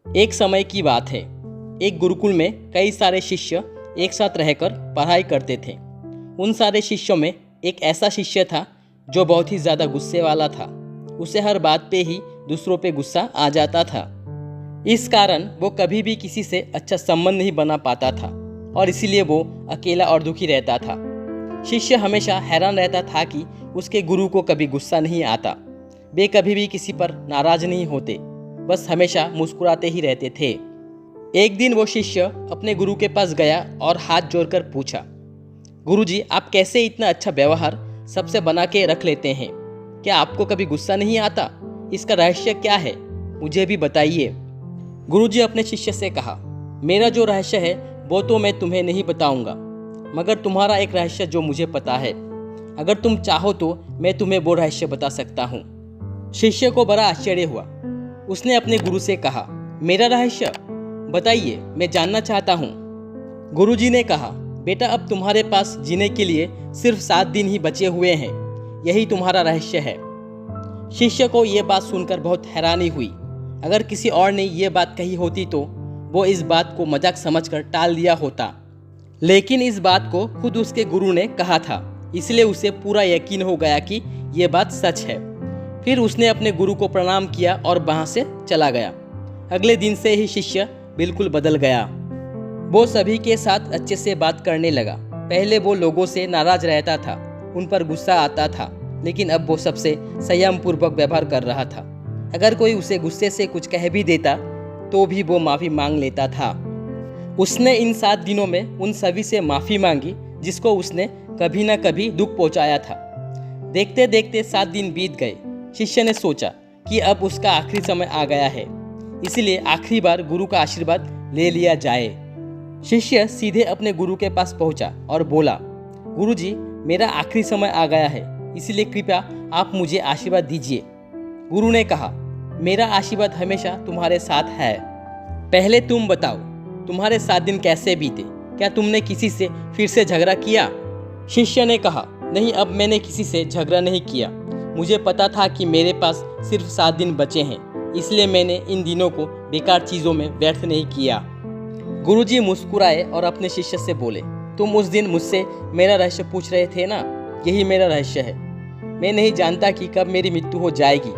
एक समय की बात है। एक गुरुकुल में कई सारे शिष्य एक साथ रहकर पढ़ाई करते थे। उन सारे शिष्यों में एक ऐसा शिष्य था जो बहुत ही ज़्यादा गुस्से वाला था। उसे हर बात पे ही दूसरों पे गुस्सा आ जाता था। इस कारण वो कभी भी किसी से अच्छा संबंध नहीं बना पाता था और इसीलिए वो अकेला और दुखी रहता था। शिष्य हमेशा हैरान रहता था कि उसके गुरु को कभी गुस्सा नहीं आता। वे कभी भी किसी पर नाराज नहीं होते, बस हमेशा मुस्कुराते ही रहते थे। एक दिन वो शिष्य अपने गुरु के पास गया और हाथ जोड़कर पूछा, गुरुजी, आप कैसे इतना अच्छा व्यवहार सबसे बना के रख लेते हैं? क्या आपको कभी गुस्सा नहीं आता? इसका रहस्य क्या है? मुझे भी बताइए। गुरुजी अपने शिष्य से कहा, मेरा जो रहस्य है वो तो मैं तुम्हें नहीं बताऊंगा, मगर तुम्हारा एक रहस्य जो मुझे पता है। अगर तुम चाहो तो मैं तुम्हें वो रहस्य बता सकता हूँ। शिष्य को बड़ा आश्चर्य हुआ। उसने अपने गुरु से कहा, मेरा रहस्य बताइए, मैं जानना चाहता हूँ। गुरुजी ने कहा, बेटा, अब तुम्हारे पास जीने के लिए सिर्फ 7 दिन ही बचे हुए हैं। यही तुम्हारा रहस्य है। शिष्य को यह बात सुनकर बहुत हैरानी हुई। अगर किसी और ने यह बात कही होती तो वो इस बात को मजाक समझकर टाल दिया होता, लेकिन इस बात को खुद उसके गुरु ने कहा था, इसलिए उसे पूरा यकीन हो गया कि यह बात सच है। फिर उसने अपने गुरु को प्रणाम किया और वहाँ से चला गया। अगले दिन से ही शिष्य बिल्कुल बदल गया। वो सभी के साथ अच्छे से बात करने लगा। पहले वो लोगों से नाराज रहता था, उन पर गुस्सा आता था, लेकिन अब वो सबसे संयम पूर्वक व्यवहार कर रहा था। अगर कोई उसे गुस्से से कुछ कह भी देता तो भी वो माफ़ी मांग लेता था। उसने इन 7 दिनों में उन सभी से माफ़ी मांगी जिसको उसने कभी ना कभी दुख पहुंचाया था। देखते देखते 7 दिन बीत गए। शिष्य ने सोचा कि अब उसका आखिरी समय आ गया है, इसलिए आखिरी बार गुरु का आशीर्वाद ले लिया जाए। शिष्य सीधे अपने गुरु के पास पहुंचा और बोला, गुरुजी, मेरा आखिरी समय आ गया है, इसलिए कृपया आप मुझे आशीर्वाद दीजिए। गुरु ने कहा, मेरा आशीर्वाद हमेशा तुम्हारे साथ है। पहले तुम बताओ, तुम्हारे 7 दिन कैसे बीते? क्या तुमने किसी से फिर से झगड़ा किया? शिष्य ने कहा, नहीं, अब मैंने किसी से झगड़ा नहीं किया। मुझे पता था कि मेरे पास सिर्फ 7 दिन बचे हैं, इसलिए मैंने इन दिनों को बेकार चीज़ों में व्यर्थ नहीं किया। गुरुजी मुस्कुराए और अपने शिष्य से बोले, तुम उस दिन मुझसे मेरा रहस्य पूछ रहे थे ना, यही मेरा रहस्य है। मैं नहीं जानता कि कब मेरी मृत्यु हो जाएगी,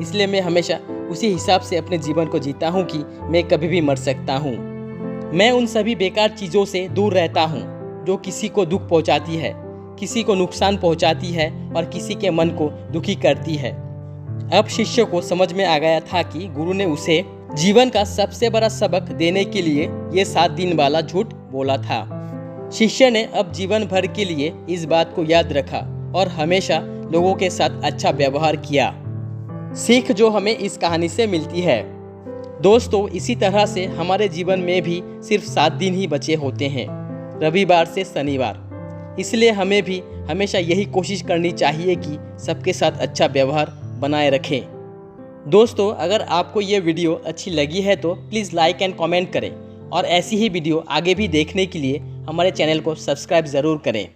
इसलिए मैं हमेशा उसी हिसाब से अपने जीवन को जीता हूँ कि मैं कभी भी मर सकता हूँ। मैं उन सभी बेकार चीज़ों से दूर रहता हूँ जो किसी को दुख पहुँचाती है, किसी को नुकसान पहुँचाती है और किसी के मन को दुखी करती है। अब शिष्य को समझ में आ गया था कि गुरु ने उसे जीवन का सबसे बड़ा सबक देने के लिए ये 7 दिन वाला झूठ बोला था। शिष्य ने अब जीवन भर के लिए इस बात को याद रखा और हमेशा लोगों के साथ अच्छा व्यवहार किया। सीख जो हमें इस कहानी से मिलती है। दोस्तों, इसी तरह से हमारे जीवन में भी सिर्फ 7 दिन ही बचे होते हैं, रविवार से शनिवार। इसलिए हमें भी हमेशा यही कोशिश करनी चाहिए कि सबके साथ अच्छा व्यवहार बनाए रखें। दोस्तों, अगर आपको ये वीडियो अच्छी लगी है तो प्लीज़ लाइक एंड कमेंट करें और ऐसी ही वीडियो आगे भी देखने के लिए हमारे चैनल को सब्सक्राइब ज़रूर करें।